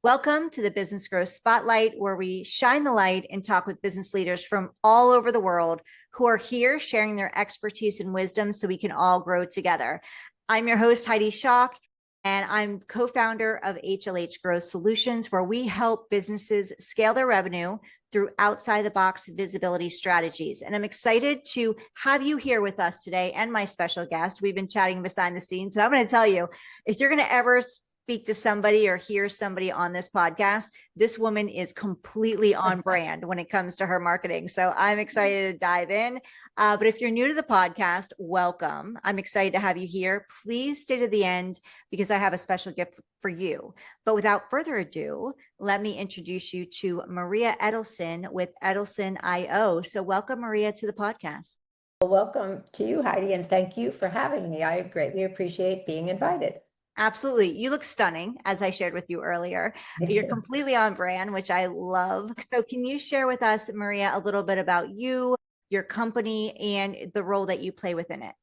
Welcome to the Business Growth Spotlight, where we shine the light and talk with business leaders from all over the world who are here sharing their expertise and wisdom so we can all grow together. I'm your host, Heidi Schalk, and I'm co-founder of HLH Growth Solutions, where we help businesses scale their revenue through outside-the-box visibility strategies. And I'm excited to have you here with us today and my special guest. We've been chatting behind the scenes, and I'm going to tell you, if you're going to ever speak to somebody or hear somebody on this podcast, this woman is completely on brand when it comes to her marketing. So I'm excited to dive in. But if you're new to the podcast, welcome. I'm excited to have you here. Please stay to the end because I have a special gift for you. But without further ado, let me introduce you to Maria Edelson with Edelson IO. So welcome, Maria, to the podcast. Well, welcome to you, Heidi, and thank you for having me. I greatly appreciate being invited. Absolutely. You look stunning, as I shared with you earlier. You're completely on brand, which I love. So can you share with us, Maria, a little bit about you, your company, and the role that you play within it?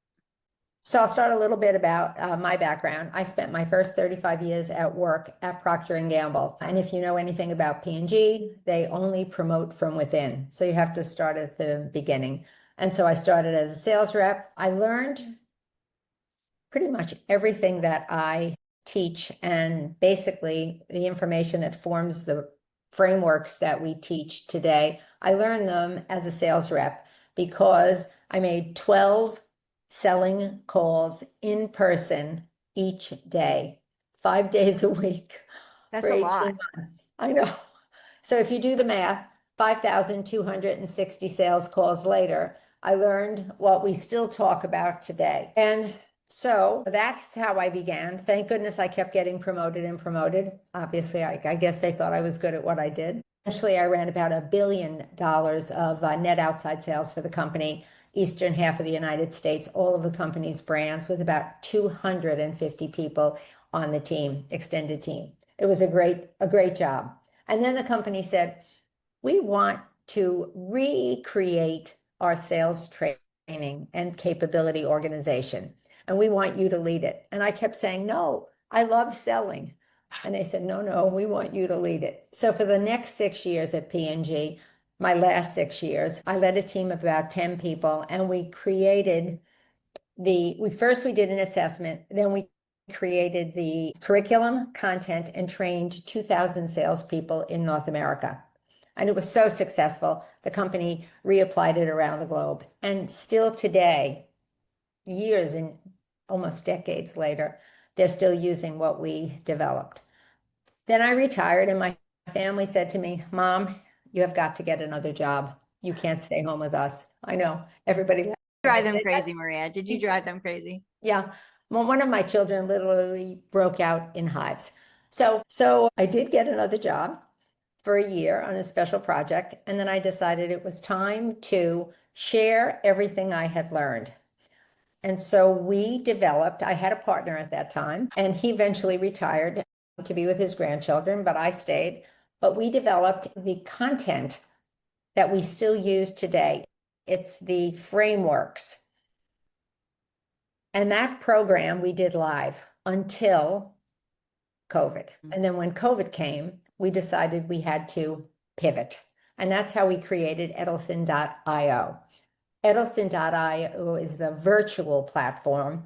So I'll start a little bit about my background. I spent my first 35 years at work at Procter and Gamble. And if you know anything about P&G, they only promote from within. So you have to start at the beginning. And so I started as a sales rep. I learned pretty much everything that I teach, and basically the information that forms the frameworks that we teach today, I learned them as a sales rep because I made 12 selling calls in person each day, 5 days a week. That's for a 18 lot. months. I know. So if you do the math, 5,260 sales calls later, I learned what we still talk about today. And so that's how I began. Thank goodness I kept getting promoted and promoted. Obviously, I guess they thought I was good at what I did. Eventually, I ran about $1 billion of net outside sales for the company, eastern half of the United States, all of the company's brands, with about 250 people on the team, extended team. It was a great job. And then the company said, we want to recreate our sales training and capability organization, and we want you to lead it. And I kept saying, no, I love selling. And they said, no, we want you to lead it. So for the next 6 years at P&G, my last 6 years, I led a team of about 10 people, and we created we did an assessment, then we created the curriculum, content, and trained 2,000 salespeople in North America. And it was so successful, the company reapplied it around the globe. And still today, years and almost decades later, they're still using what we developed. Then I retired, and my family said to me, Mom, you have got to get another job. You can't stay home with us. I know, everybody. Drive them crazy, Maria. Did you drive them crazy? Yeah. Well, one of my children literally broke out in hives. So I did get another job for a year on a special project. And then I decided it was time to share everything I had learned. And so I had a partner at that time, and he eventually retired to be with his grandchildren, but I stayed. But we developed the content that we still use today. It's the frameworks. And that program we did live until COVID. And then when COVID came, we decided we had to pivot. And that's how we created Edelson.io. Edelson.io is the virtual platform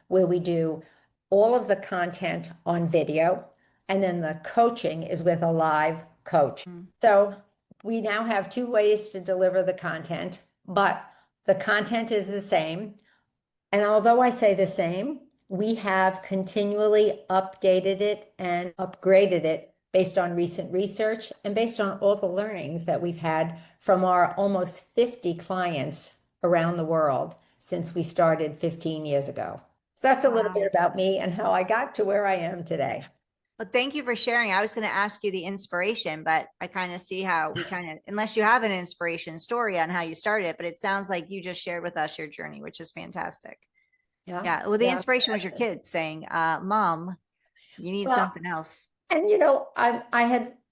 where we do all of the content on video, and then the coaching is with a live coach. So we now have 2 ways to deliver the content, but the content is the same. And although I say the same, we have continually updated it and upgraded it based on recent research and based on all the learnings that we've had from our almost 50 clients around the world since we started 15 years ago. So that's a little bit about me and how I got to where I am today. Well, thank you for sharing. I was going to ask you the inspiration, but I kind of see how we unless you have an inspiration story on how you started it, but it sounds like you just shared with us your journey, which is fantastic. Yeah. Well, the inspiration was your kids saying, Mom, you need something else. And,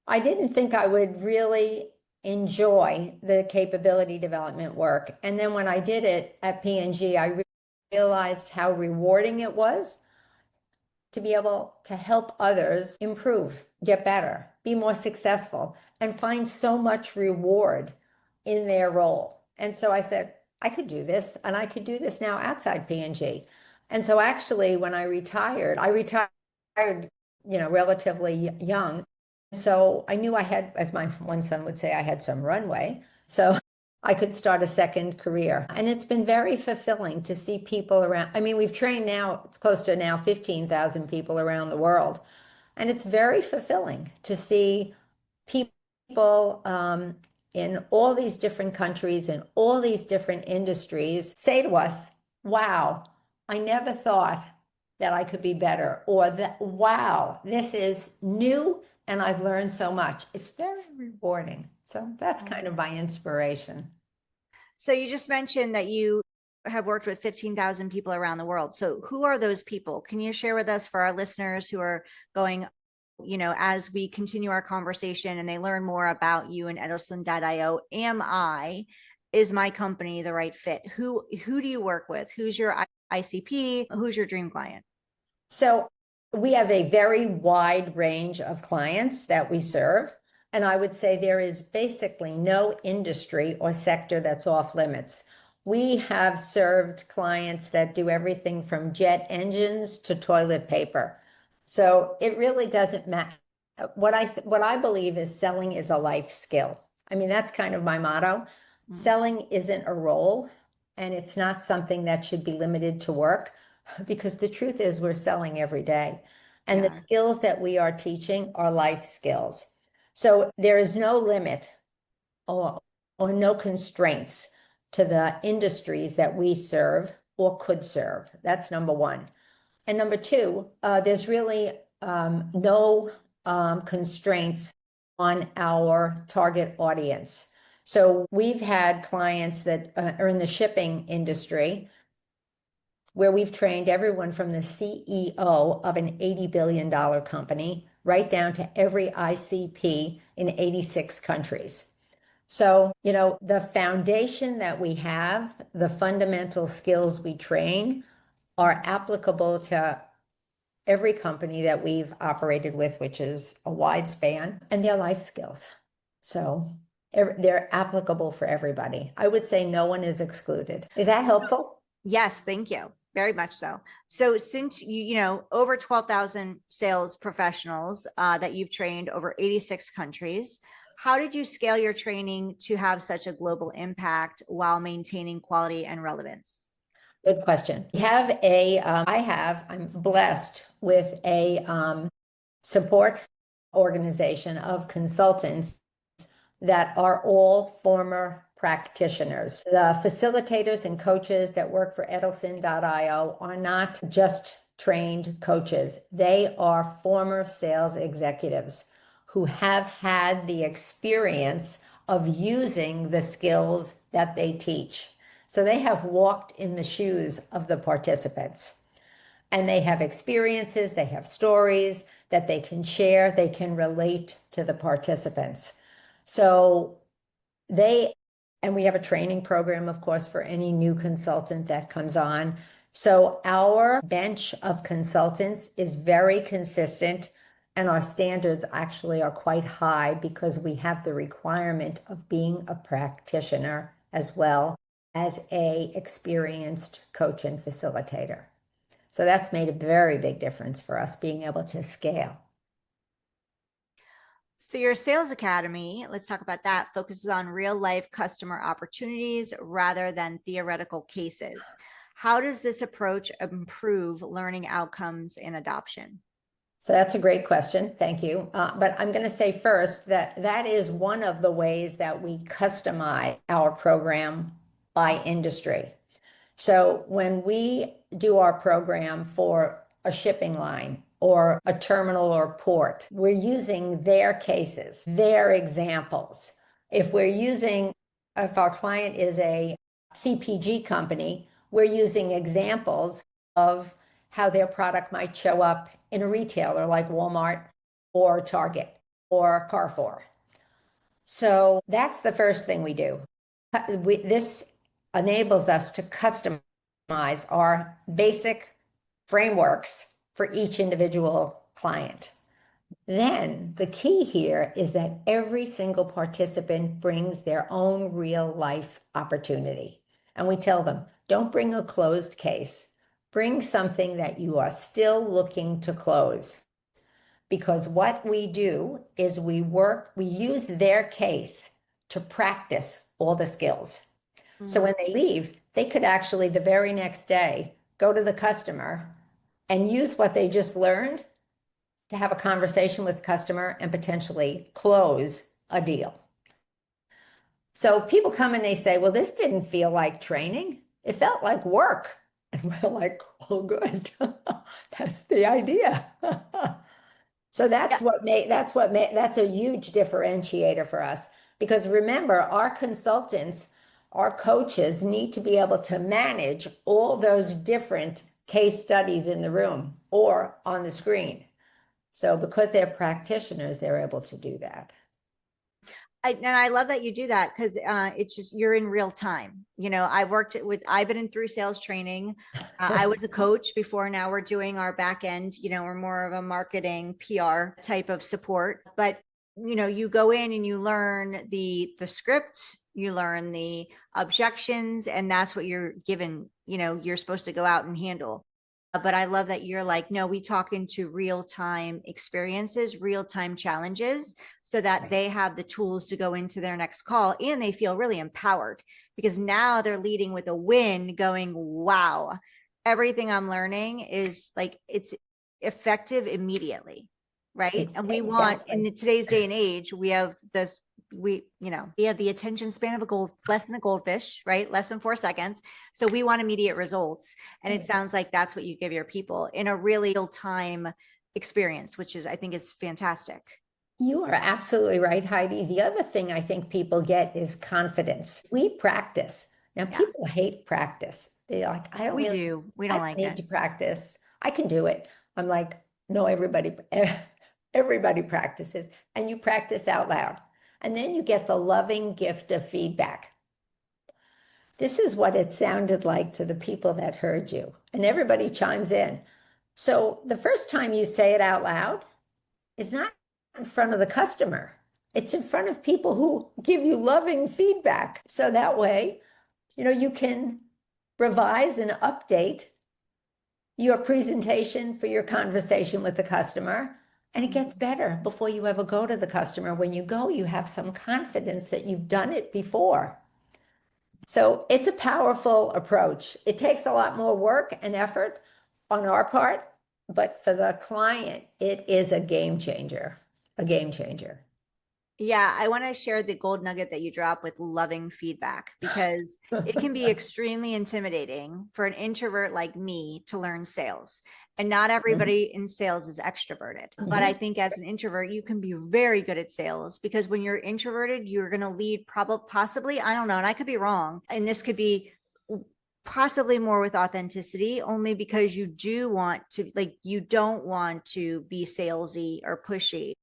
I didn't think I would really enjoy the capability development work. And then when I did it at P&G, I realized how rewarding it was. to be able to help others improve, get better, be more successful, and find so much reward in their role. And so I said, I could do this, and I could do this now outside P&G. And so actually, when I retired, relatively young. So I knew I had, as my one son would say, I had some runway. So I could start a second career. And it's been very fulfilling to see people around. I mean, we've trained now, it's close to now 15,000 people around the world. And it's very fulfilling to see people in all these different countries and all these different industries say to us, wow, I never thought that I could be better, or that, wow, this is new and I've learned so much. It's very rewarding. So that's kind of my inspiration. So you just mentioned that you have worked with 15,000 people around the world. So who are those people? Can you share with us, for our listeners who are going, as we continue our conversation and they learn more about you and Edelson IO, is my company the right fit? Who do you work with? Who's your ICP? Who's your dream client? So we have a very wide range of clients that we serve. And I would say there is basically no industry or sector that's off limits. We have served clients that do everything from jet engines to toilet paper. So it really doesn't matter. What I believe is selling is a life skill. I mean, that's kind of my motto. Selling isn't a role, and it's not something that should be limited to work, because the truth is we're selling every day. And the skills that we are teaching are life skills. So there is no limit or no constraints to the industries that we serve or could serve. That's number one. And number two, there's really no constraints on our target audience. So we've had clients that are in the shipping industry, where we've trained everyone from the CEO of an $80 billion company right down to every ICP in 86 countries. So, the foundation that we have, the fundamental skills we train, are applicable to every company that we've operated with, which is a wide span, and they're life skills. So they're applicable for everybody. I would say no one is excluded. Is that helpful? Yes, thank you. Very much so. So since over 12,000 sales professionals that you've trained over 86 countries, how did you scale your training to have such a global impact while maintaining quality and relevance? Good question. I'm blessed with a support organization of consultants that are all former practitioners. The facilitators and coaches that work for Edelson IO are not just trained coaches. They are former sales executives who have had the experience of using the skills that they teach. So they have walked in the shoes of the participants, and they have experiences, they have stories that they can share, they can relate to the participants. So and we have a training program, of course, for any new consultant that comes on. So our bench of consultants is very consistent, and our standards actually are quite high because we have the requirement of being a practitioner as well as an experienced coach and facilitator. So that's made a very big difference for us being able to scale. So your sales academy, let's talk about that, focuses on real life customer opportunities rather than theoretical cases. How does this approach improve learning outcomes and adoption? So that's a great question. Thank you. But I'm going to say first that is one of the ways that we customize our program by industry. So when we do our program for a shipping line or a terminal or port, we're using their cases, their examples. If our client is a CPG company, we're using examples of how their product might show up in a retailer like Walmart or Target or Carrefour. So that's the first thing we do. This enables us to customize our basic frameworks for each individual client. Then the key here is that every single participant brings their own real life opportunity. And we tell them, don't bring a closed case. Bring something that you are still looking to close. Because what we do is we use their case to practice all the skills. So when they leave, they could actually the very next day go to the customer and use what they just learned to have a conversation with the customer and potentially close a deal. So people come and they say, well, this didn't feel like training. It felt like work. And we're like, oh, good. That's the idea. So that's a huge differentiator for us. Because remember, our consultants, our coaches need to be able to manage all those different case studies in the room or on the screen. So because they're practitioners, they're able to do that. And I love that you do that because it's just you're in real time. I've been in through sales training. I was a coach before. Now we're doing our back end. We're more of a marketing PR type of support. But you go in and you learn the script, you learn the objections, and that's what you're given. You're supposed to go out and handle. But I love that you're like, no, we talk into real-time experiences, real-time challenges, so that they have the tools to go into their next call and they feel really empowered because now they're leading with a win going, wow, everything I'm learning is like, it's effective immediately. Right. And we want in today's day and age, we have this, we have the attention span of less than a goldfish, right? Less than 4 seconds. So we want immediate results. And it sounds like that's what you give your people in a really real time experience, which I think is fantastic. You are absolutely right, Heidi. The other thing I think people get is confidence. We practice. Now, people hate practice. They're like, We don't like need to practice. I can do it. I'm like, no, everybody practices, and you practice out loud. And then you get the loving gift of feedback. This is what it sounded like to the people that heard you. And everybody chimes in. So the first time you say it out loud is not in front of the customer. It's in front of people who give you loving feedback. So that way, you can revise and update your presentation for your conversation with the customer. And it gets better before you ever go to the customer. When you go, you have some confidence that you've done it before. So it's a powerful approach. It takes a lot more work and effort on our part, but for the client, it is a game changer, a game changer. Yeah, I want to share the gold nugget that you drop with loving feedback because it can be extremely intimidating for an introvert like me to learn sales. And not everybody in sales is extroverted. But I think as an introvert, you can be very good at sales because when you're introverted, you're going to lead possibly, I don't know, and I could be wrong. And this could be possibly more with authenticity only because you don't want to be salesy or pushy.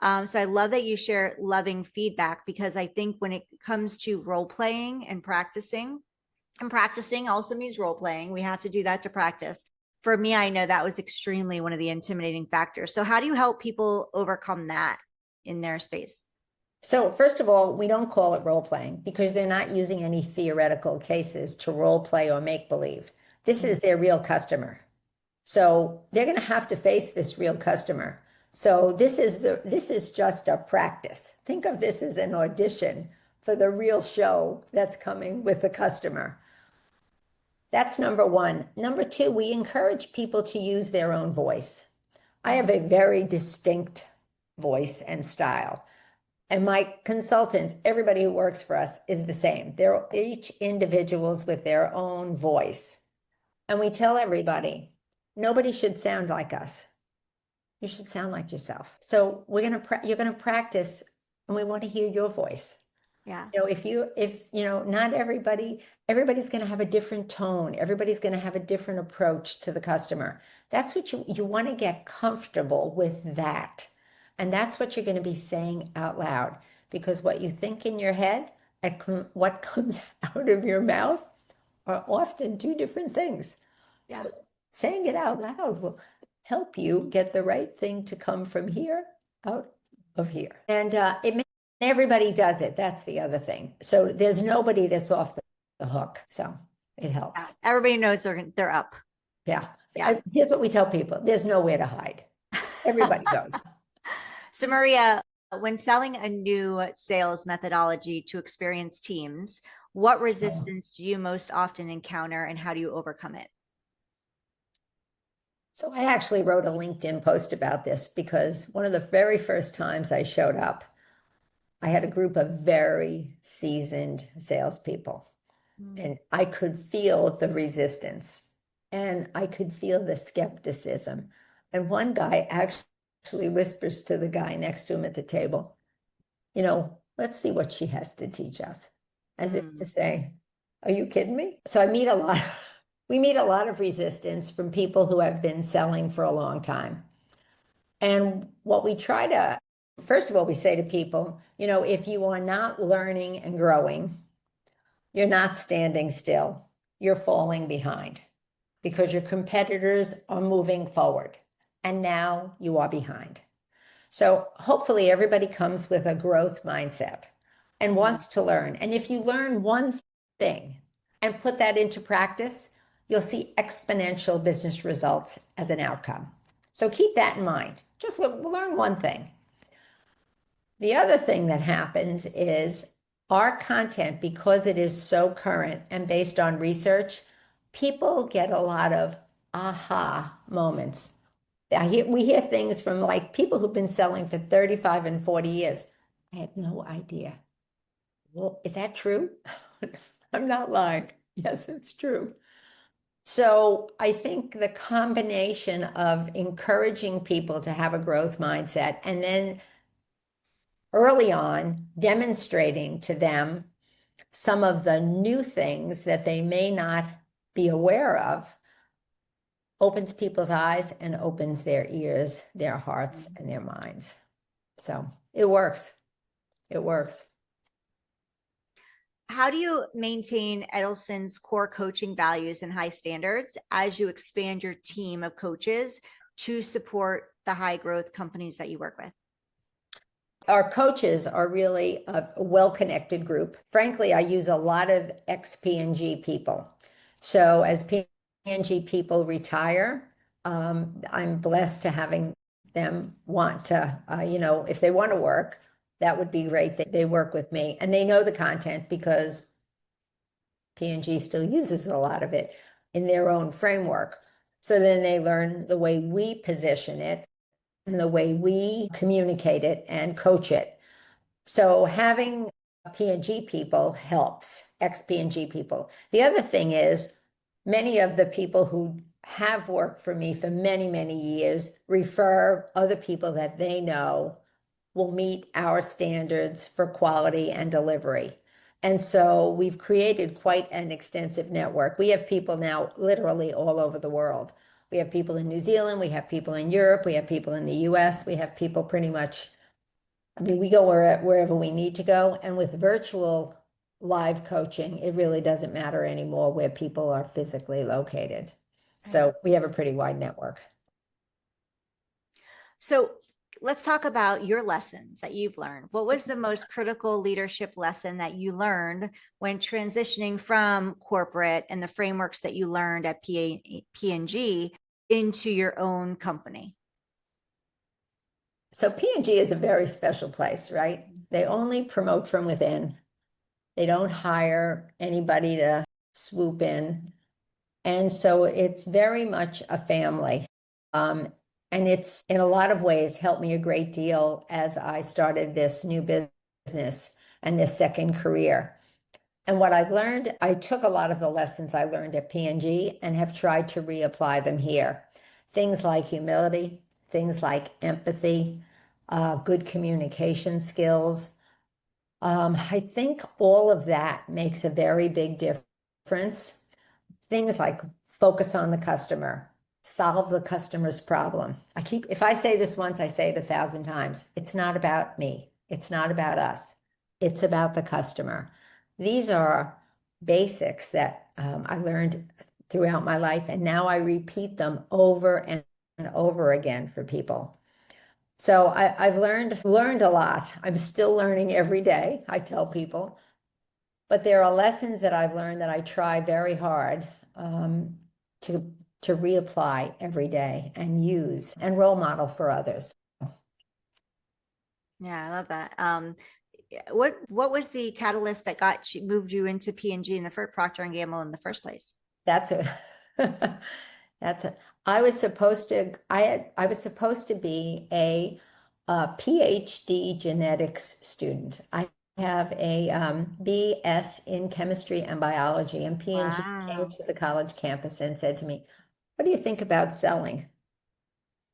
So I love that you share loving feedback because I think when it comes to role playing and practicing also means role playing. We have to do that to practice. For me, I know that was extremely one of the intimidating factors. So how do you help people overcome that in their space? So first of all, we don't call it role playing because they're not using any theoretical cases to role play or make believe. This is their real customer. So they're going to have to face this real customer. So this is just a practice. Think of this as an audition for the real show that's coming with the customer. That's number one. Number two, we encourage people to use their own voice. I have a very distinct voice and style. And my consultants, everybody who works for us is the same. They're each individuals with their own voice. And we tell everybody, nobody should sound like us. You should sound like yourself. So you're going to practice, and we want to hear your voice. Yeah. Not everybody's going to have a different tone. Everybody's going to have a different approach to the customer. That's what you want to get comfortable with that. And that's what you're going to be saying out loud, because what you think in your head and what comes out of your mouth are often two different things. Yeah. So saying it out loud help you get the right thing to come from here out of here. And everybody does it. That's the other thing. So there's nobody that's off the hook. So it helps. Yeah. Everybody knows they're up. Yeah. Yeah. Here's what we tell people. There's nowhere to hide. Everybody goes. So Maria, when selling a new sales methodology to experienced teams, what resistance do you most often encounter and how do you overcome it? So I actually wrote a LinkedIn post about this because one of the very first times I showed up, I had a group of very seasoned salespeople, and I could feel the resistance and I could feel the skepticism. And one guy actually whispers to the guy next to him at the table, let's see what she has to teach us, as if to say, are you kidding me? So we meet a lot of resistance from people who have been selling for a long time. And what we try to, first of all, we say to people, if you are not learning and growing, you're not standing still, you're falling behind because your competitors are moving forward and now you are behind. So hopefully everybody comes with a growth mindset and wants to learn. And if you learn one thing and put that into practice, you'll see exponential business results as an outcome. So keep that in mind. Just learn one thing. The other thing that happens is our content, because it is so current and based on research, people get a lot of aha moments. We hear things from like people who've been selling for 35 and 40 years. I had no idea. Well, is that true? I'm not lying. Yes, it's true. So I think the combination of encouraging people to have a growth mindset and then early on demonstrating to them some of the new things that they may not be aware of opens people's eyes and opens their ears, their hearts, and their minds. So it works. It works. How do you maintain Edelson's core coaching values and high standards as you expand your team of coaches to support the high growth companies that you work with? Our coaches are really a well-connected group. Frankly, I use a lot of ex-P&G people. So as P&G people retire, I'm blessed to having them want to, if they want to work, that would be great that they work with me. And they know the content because P&G still uses a lot of it in their own framework. So then they learn the way we position it and the way we communicate it and coach it. So having P&G people helps, ex-P&G people. The other thing is many of the people who have worked for me for many, many years refer other people that they know will meet our standards for quality and delivery. And so we've created quite an extensive network. We have people now literally all over the world. We have people in New Zealand, we have people in Europe, we have people in the US, we have people pretty much, we go wherever we need to go. And with virtual live coaching, it really doesn't matter anymore where people are physically located. So we have a pretty wide network. So let's talk about your lessons that you've learned. What was the most critical leadership lesson that you learned when transitioning from corporate and the frameworks that you learned at P&G into your own company? So P&G is a very special place, right? They only promote from within. They don't hire anybody to swoop in. And so it's very much a family. And it's in a lot of ways helped me a great deal as I started this new business and this second career. And what I've learned, I took a lot of the lessons I learned at P&G and have tried to reapply them here. Things like humility, things like empathy, good communication skills. I think all of that makes a very big difference. Things like focus on the customer, solve the customer's problem. If I say this once, I say it 1,000 times. It's not about me. It's not about us. It's about the customer. These are basics that I learned throughout my life, and now I repeat them over and and over again for people. So I've learned a lot. I'm still learning every day, I tell people. But there are lessons that I've learned that I try very hard to reapply every day and use and role model for others. Yeah, I love that. What was the catalyst that moved you into P&G in the first Procter and Gamble in the first place? That's a that's a I was supposed to I was supposed to be a PhD genetics student. I have a BS in chemistry and biology, and P&G came Wow. to the college campus and said to me, "What do you think about selling?"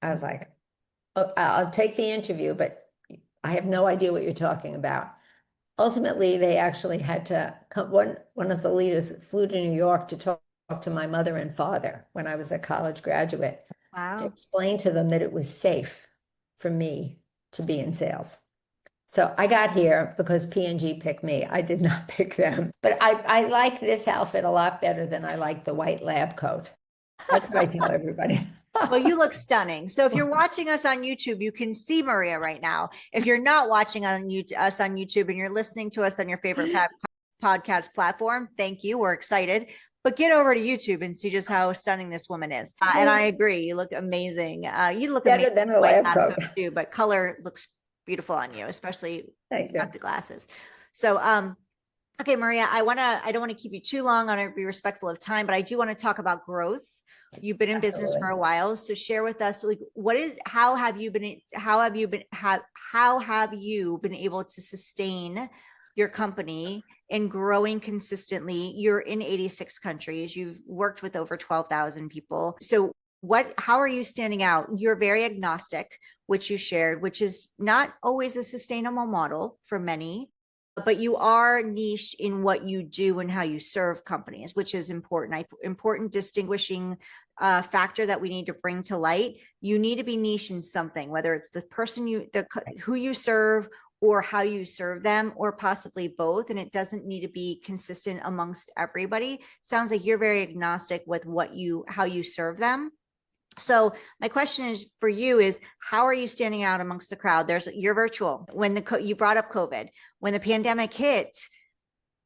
I was like, "Oh, I'll take the interview, but I have no idea what you're talking about." Ultimately, they actually had to come, one of the leaders flew to New York to talk to my mother and father when I was a college graduate to Wow. explain to them that it was safe for me to be in sales. So I got here because P&G picked me. I did not pick them. But I like this outfit a lot better than I like the white lab coat. That's what I tell everybody. Well, you look stunning. So if you're watching us on YouTube, you can see Maria right now. If you're not watching us on YouTube and you're listening to us on your favorite podcast platform, thank you. We're excited. But get over to YouTube and see just how stunning this woman is. And I agree. You look amazing. You look Better amazing than in a white lab lab coat. coat too, but color looks beautiful on you, especially Thank you. got the glasses. So, okay, Maria, I don't want to keep you too long. I want to be respectful of time, but I do want to talk about growth. You've been in business for a while, so share with us, like, how have you been able to sustain your company and growing consistently? You're in 86 countries. You've worked with over 12,000 people. So how are you standing out? You're very agnostic, which you shared, which is not always a sustainable model for many, but you are niched in what you do and how you serve companies, which is important. Important distinguishing factor that we need to bring to light. You need to be niche in something, whether it's the person who you serve or how you serve them, or possibly both. And it doesn't need to be consistent amongst everybody. Sounds like you're very agnostic with how you serve them. So my question is for you is, how are you standing out amongst the crowd? You're virtual. When you brought up COVID, when the pandemic hit,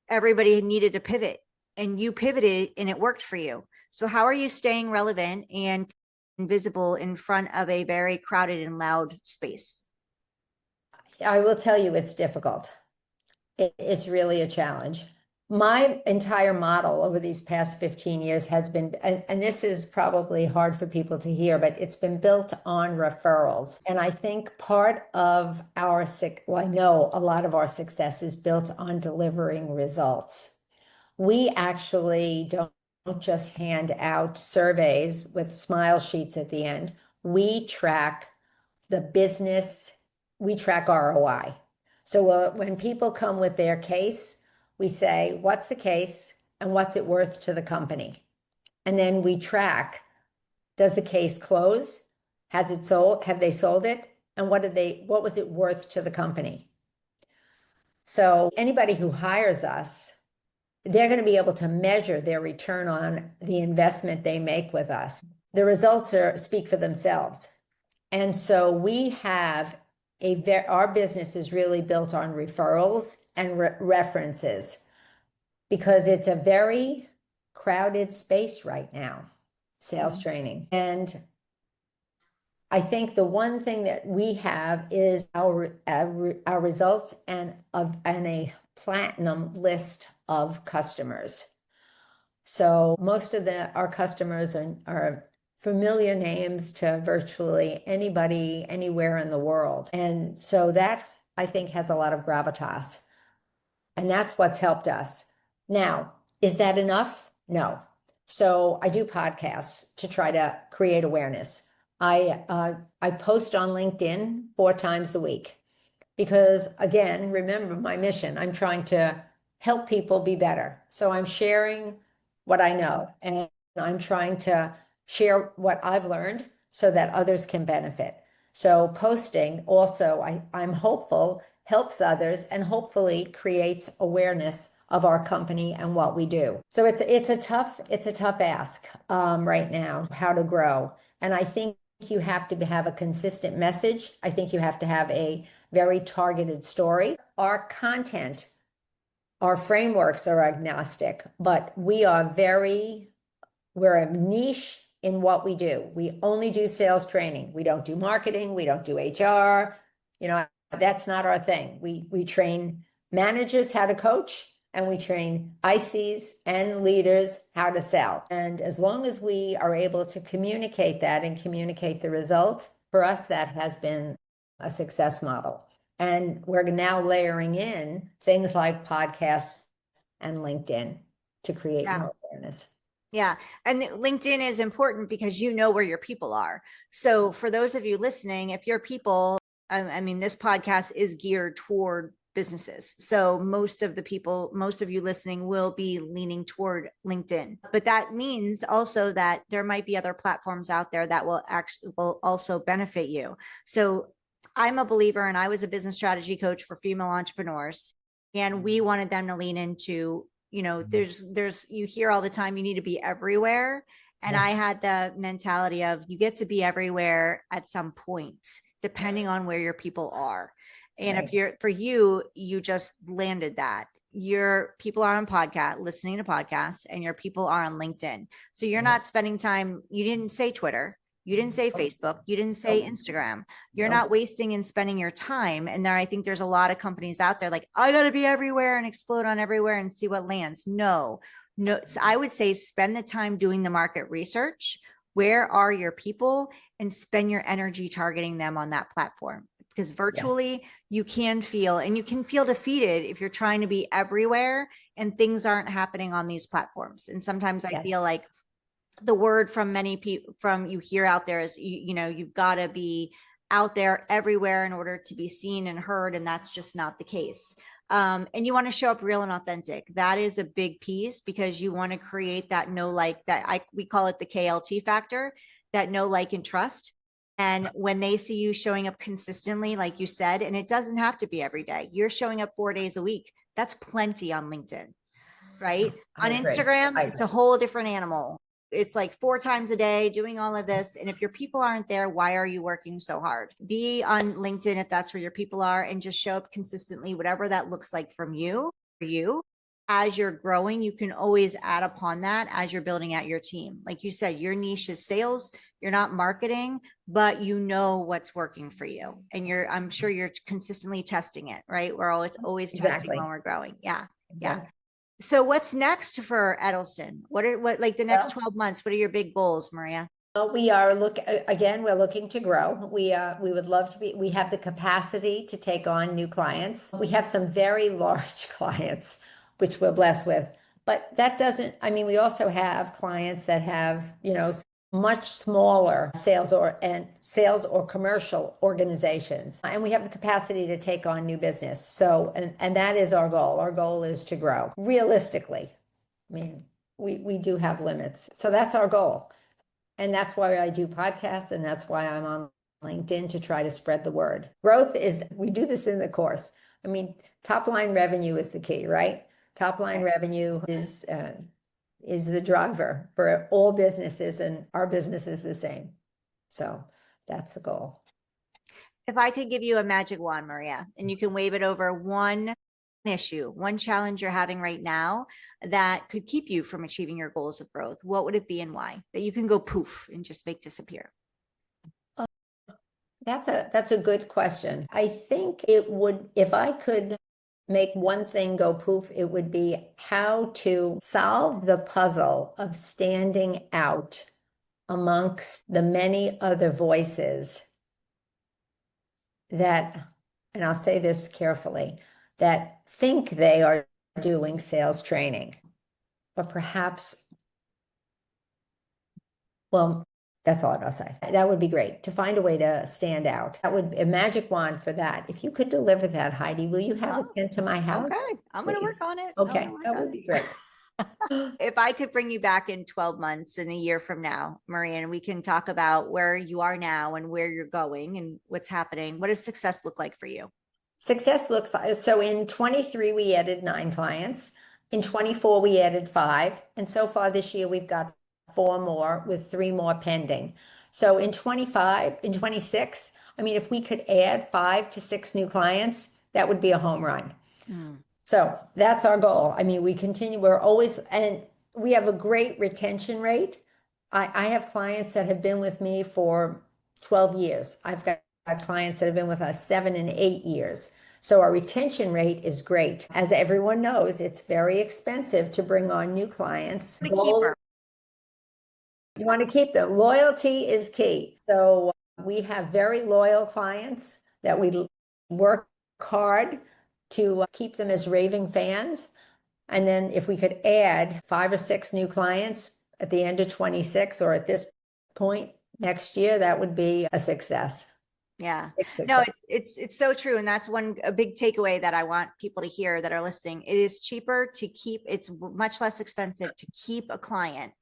everybody needed to pivot, and you pivoted and it worked for you. So how are you staying relevant and visible in front of a very crowded and loud space? I will tell you, it's difficult. It's really a challenge. My entire model over these past 15 years has been, and this is probably hard for people to hear, but it's been built on referrals. And I think part of I know a lot of our success is built on delivering results. We actually don't just hand out surveys with smile sheets at the end. We track the business, we track ROI. So when people come with their case, we say, what's the case and what's it worth to the company? And then we track, does the case close? Has it sold? Have they sold it? And what was it worth to the company? So anybody who hires us, they're going to be able to measure their return on the investment they make with us. The results speak for themselves. And so we have our business is really built on referrals and references, because it's a very crowded space right now, sales training. And I think the one thing that we have is our results and a platinum list of customers. So most of our customers are familiar names to virtually anybody, anywhere in the world. And so that, I think, has a lot of gravitas. And that's what's helped us. Now, is that enough? No. So I do podcasts to try to create awareness. I post on LinkedIn 4 times a week because, again, remember my mission. I'm trying to help people be better. So I'm sharing what I know, and I'm trying to share what I've learned so that others can benefit. So posting also, I'm hopeful, helps others and hopefully creates awareness of our company and what we do. So it's a tough ask right now, how to grow. And I think you have to have a consistent message. I think you have to have a very targeted story. Our content, our frameworks are agnostic, but we're a niche in what we do. We only do sales training. We don't do marketing. We don't do HR. That's not our thing. We train managers how to coach, and we train ICs and leaders how to sell. And as long as we are able to communicate that and communicate the result, for us, that has been a success model. And we're now layering in things like podcasts and LinkedIn to create more awareness. Yeah. And LinkedIn is important because you know where your people are. So for those of you listening, if your people, I mean, this podcast is geared toward businesses. So most of you listening will be leaning toward LinkedIn. But that means also that there might be other platforms out there that will also benefit you. So I'm a believer, and I was a business strategy coach for female entrepreneurs, and we wanted them to lean into, there's you hear all the time, you need to be everywhere. And I had the mentality of, you get to be everywhere at some point, depending on where your people are. And you just landed that. Your people are on podcast, listening to podcasts, and your people are on LinkedIn. So you're not spending time, you didn't say Twitter, you didn't say Facebook, you didn't say Instagram. You're not wasting and spending your time. And I think there's a lot of companies out there like, I got to be everywhere and explode on everywhere and see what lands. No. So I would say spend the time doing the market research. Where are your people? And spend your energy targeting them on that platform. Because virtually you can feel defeated if you're trying to be everywhere and things aren't happening on these platforms. And sometimes I feel like the word from many people you hear out there is, you've got to be out there everywhere in order to be seen and heard. And that's just not the case. And you want to show up real and authentic. That is a big piece, because you want to create that we call it the KLT factor, that know, like, and trust. And when they see you showing up consistently, like you said, and it doesn't have to be every day, you're showing up 4 days a week. That's plenty on LinkedIn, right? On Instagram, it's a whole different animal. It's like 4 times a day doing all of this. And if your people aren't there, why are you working so hard? Be on LinkedIn if that's where your people are, and just show up consistently, whatever that looks like for you. As you're growing, you can always add upon that as you're building out your team. Like you said, your niche is sales. You're not marketing, but you know what's working for you. And I'm sure you're consistently testing it, right? We're always testing when we're growing. Yeah. So what's next for Edelson? What like the next 12 months? What are your big goals, Maria? We're looking to grow. We would love to we have the capacity to take on new clients. We have some very large clients, which we're blessed with, but we also have clients that have, much smaller sales or commercial organizations. And we have the capacity to take on new business. So, and that is our goal. Our goal is to grow realistically. We do have limits. So that's our goal. And that's why I do podcasts, and that's why I'm on LinkedIn, to try to spread the word. We do this in the course. Top line revenue is the key, right? Top line revenue is the driver for all businesses, and our business is the same. So that's the goal. If I could give you a magic wand, Maria, and you can wave it over one issue, one challenge you're having right now that could keep you from achieving your goals of growth, what would it be and why? That you can go poof and just make disappear? That's a good question. I think it would, if I could make one thing go poof, it would be how to solve the puzzle of standing out amongst the many other voices that, and I'll say this carefully, that think they are doing sales training, but perhaps, that's all I'll say. That would be great, to find a way to stand out. That would be a magic wand for that. If you could deliver that, Heidi, will you have it sent to my house? Okay, I'm going to work on it. Okay, that would be great. If I could bring you back in 12 months and a year from now, Maria, and we can talk about where you are now and where you're going and what's happening, what does success look like for you? Success looks like, so in 23, we added 9 clients. In 24, we added 5. And so far this year, we've got 4 more with 3 more pending. So in 26, I mean, if we could add 5 to 6 new clients, that would be a home run. So that's our goal. I mean, we're always, and we have a great retention rate. I have clients that have been with me for 12 years. I've got clients that have been with us 7 and 8 years. So our retention rate is great. As everyone knows, it's very expensive to bring on new clients. The keeper. You want to keep them. Loyalty is key. So we have very loyal clients that we work hard to keep them as raving fans. And then if we could add 5 or 6 new clients at the end of 26 or at this point next year, that would be a success. Yeah. No, it's so true. And that's a big takeaway that I want people to hear that are listening. It is cheaper to keep, it's much less expensive to keep a client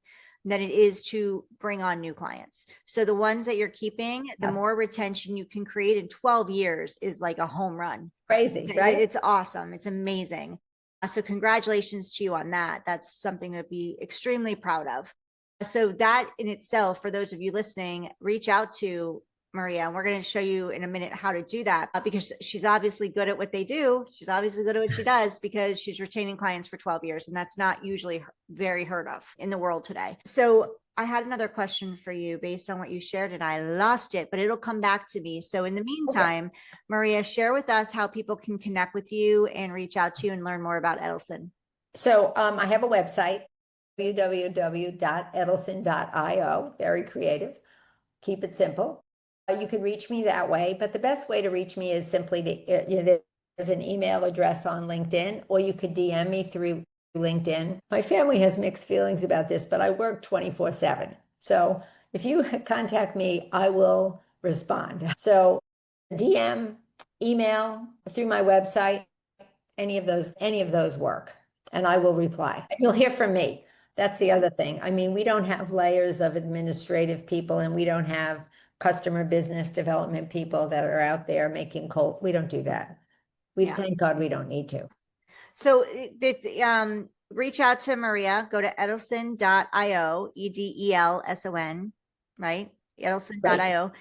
than it is to bring on new clients. So the ones that you're keeping, the more retention you can create in 12 years is like a home run. Crazy, right? It's awesome. It's amazing. So congratulations to you on that. That's something to be extremely proud of. So that in itself, for those of you listening, reach out to Maria, and we're going to show you in a minute how to do that because she's obviously good at what they do. She's obviously good at what she does because she's retaining clients for 12 years. And that's not usually very heard of in the world today. So I had another question for you based on what you shared and I lost it, but it'll come back to me. So in the meantime, Maria, share with us how people can connect with you and reach out to you and learn more about Edelson. So I have a website, www.edelson.io, very creative, keep it simple. You can reach me that way, but the best way to reach me is simply there's an email address on LinkedIn, or you could DM me through LinkedIn. My family has mixed feelings about this, but I work 24/7. So if you contact me, I will respond. So DM, email, through my website, any of those work, and I will reply. You'll hear from me. That's the other thing. I mean, we don't have layers of administrative people, and we don't have customer business development people that are out there making cold. We don't do that. Thank God we don't need to. So reach out to Maria, go to edelson.io, Edelson, right? Edelson.io.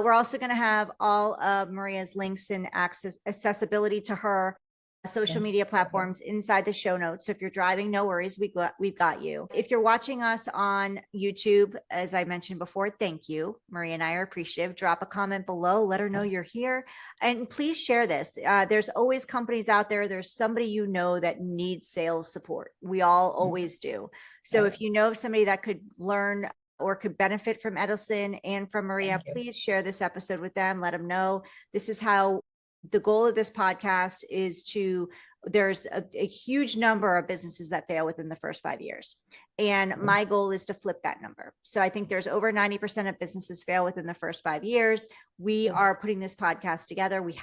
We're also going to have all of Maria's links and accessibility to her social media platforms inside the show notes. So if you're driving, no worries, we've got you. If you're watching us on YouTube, as I mentioned before, thank you. Maria and I are appreciative. Drop a comment below, let her know you're here, and please share this. There's always companies out there. There's somebody you know that needs sales support. We all always do. So if you know somebody that could learn or could benefit from Edelson and from Maria, please share this episode with them. Let them know this is how. The goal of this podcast is there's a huge number of businesses that fail within the first 5 years. And my goal is to flip that number. So I think there's over 90% of businesses fail within the first 5 years. We are putting this podcast together. We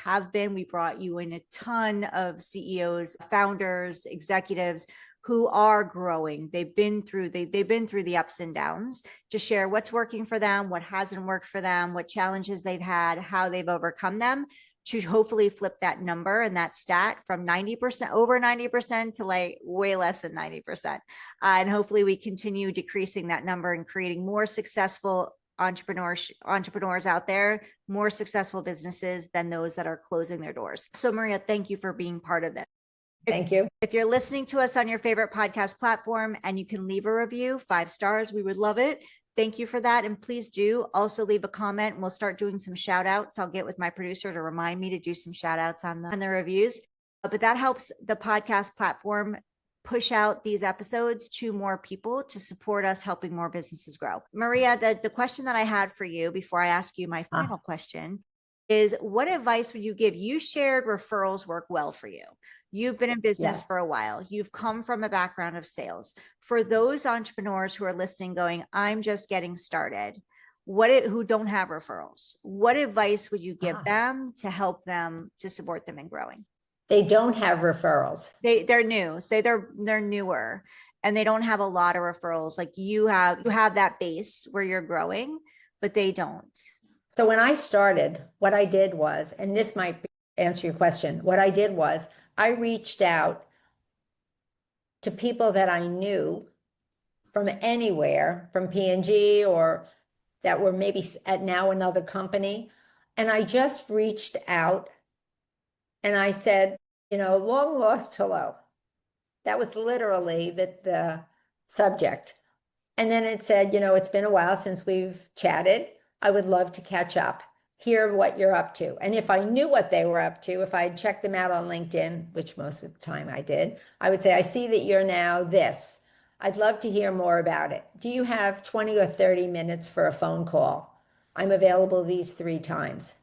brought you in a ton of CEOs, founders, executives who are growing. They've been through the ups and downs to share what's working for them, what hasn't worked for them, what challenges they've had, how they've overcome them, to hopefully flip that number and that stat from 90%, over 90% to like way less than 90%. And hopefully we continue decreasing that number and creating more successful entrepreneurs out there, more successful businesses than those that are closing their doors. So Maria, thank you for being part of this. Thank you. If you're listening to us on your favorite podcast platform and you can leave a review, 5 stars, we would love it. Thank you for that. And please do also leave a comment and we'll start doing some shout outs. I'll get with my producer to remind me to do some shout outs on the reviews. But that helps the podcast platform push out these episodes to more people to support us helping more businesses grow. Maria, the question that I had for you before I ask you my final question is, what advice would you give? You shared referrals work well for you. You've been in business for a while. You've come from a background of sales. For those entrepreneurs who are listening going, I'm just getting started, who don't have referrals, what advice would you give them to help them, to support them in growing? They don't have referrals. They're new. Say they're newer and they don't have a lot of referrals. Like you have that base where you're growing, but they don't. So when I started, what I did was, and this might answer your question, what I did was I reached out to people that I knew from anywhere, from P&G or that were maybe at now another company. And I just reached out and I said, long lost hello. That was literally the subject. And then it said, it's been a while since we've chatted. I would love to catch up, hear what you're up to. And if I knew what they were up to, if I had checked them out on LinkedIn, which most of the time I did, I would say, I see that you're now this. I'd love to hear more about it. Do you have 20 or 30 minutes for a phone call? I'm available these 3 times.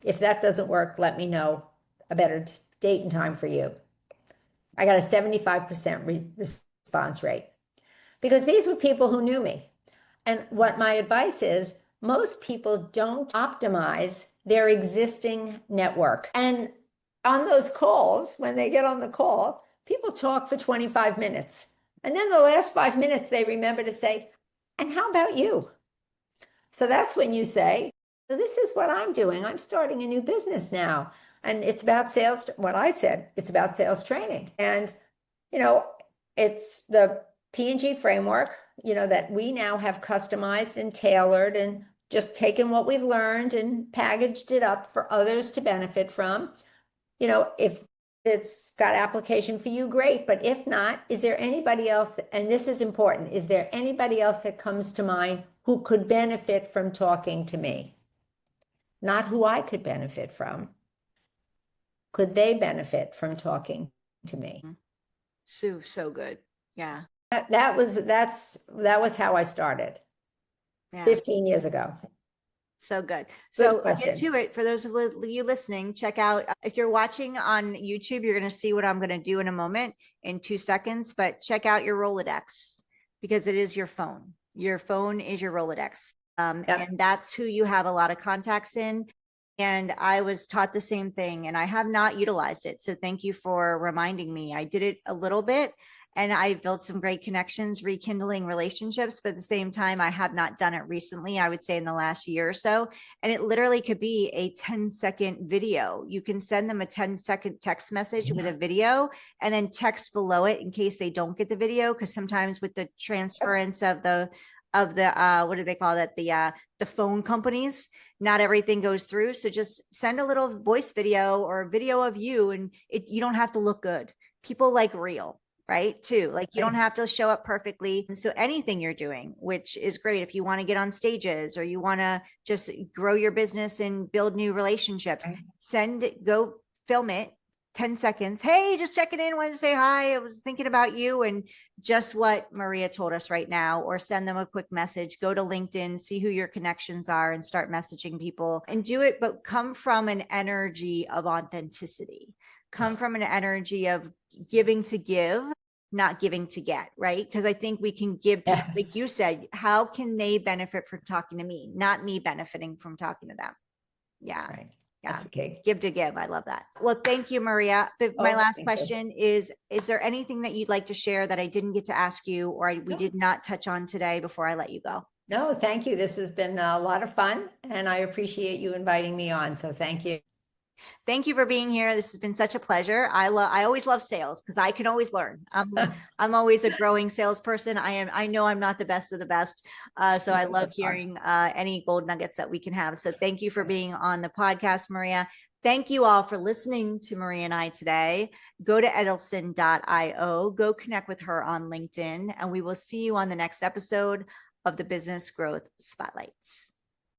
If that doesn't work, let me know a better date and time for you. I got a 75% response rate because these were people who knew me. And what my advice is, most people don't optimize their existing network. And on those calls, when they get on the call, people talk for 25 minutes. And then the last 5 minutes, they remember to say, and how about you? So that's when you say, so this is what I'm doing. I'm starting a new business now. And it's about sales. What I said, it's about sales training. And, it's the P&G framework, that we now have customized and tailored and just taken what we've learned and packaged it up for others to benefit from. If it's got application for you, great. But if not, is there anybody else, and this is important, is there anybody else that comes to mind who could benefit from talking to me? Not who I could benefit from. Could they benefit from talking to me? So good. Yeah. That was how I started 15 years ago. So good. Good So question. get to it. For those of you listening, check out, if you're watching on YouTube, you're going to see what I'm going to do in a moment in 2 seconds, but check out your Rolodex because it is your phone. Your phone is your Rolodex. And that's who you have a lot of contacts in. And I was taught the same thing and I have not utilized it. So thank you for reminding me. I did it a little bit and I built some great connections, rekindling relationships, but at the same time, I have not done it recently, I would say in the last year or so. And it literally could be a 10-second video. You can send them a 10-second text message with a video and then text below it in case they don't get the video. Because sometimes with the transference of the what do they call that? The phone companies, not everything goes through. So just send a little voice video or a video of you and you don't have to look good. People like real, right? Too. Like you don't have to show up perfectly. So anything you're doing, which is great. If you want to get on stages or you want to just grow your business and build new relationships, go film it. 10 seconds. Hey, just checking in. Wanted to say hi. I was thinking about you and just what Maria told us right now, or send them a quick message. Go to LinkedIn, see who your connections are and start messaging people and do it, but come from an energy of authenticity. Come from an energy of giving to give, not giving to get, right? Because I think we can give to, like you said, how can they benefit from talking to me, not me benefiting from talking to them? Yeah. Right. Yeah. Okay. Give to give. I love that. Well, thank you, Maria. But my last question is there anything that you'd like to share that I didn't get to ask you or we did not touch on today before I let you go? No, thank you. This has been a lot of fun and I appreciate you inviting me on. So thank you. Thank you for being here. This has been such a pleasure. I always love sales because I can always learn. I'm always a growing salesperson. I know I'm not the best of the best. So I love hearing any gold nuggets that we can have. So thank you for being on the podcast, Maria. Thank you all for listening to Maria and I today. Go to Edelson.io, go connect with her on LinkedIn, and we will see you on the next episode of the Business Growth Spotlights.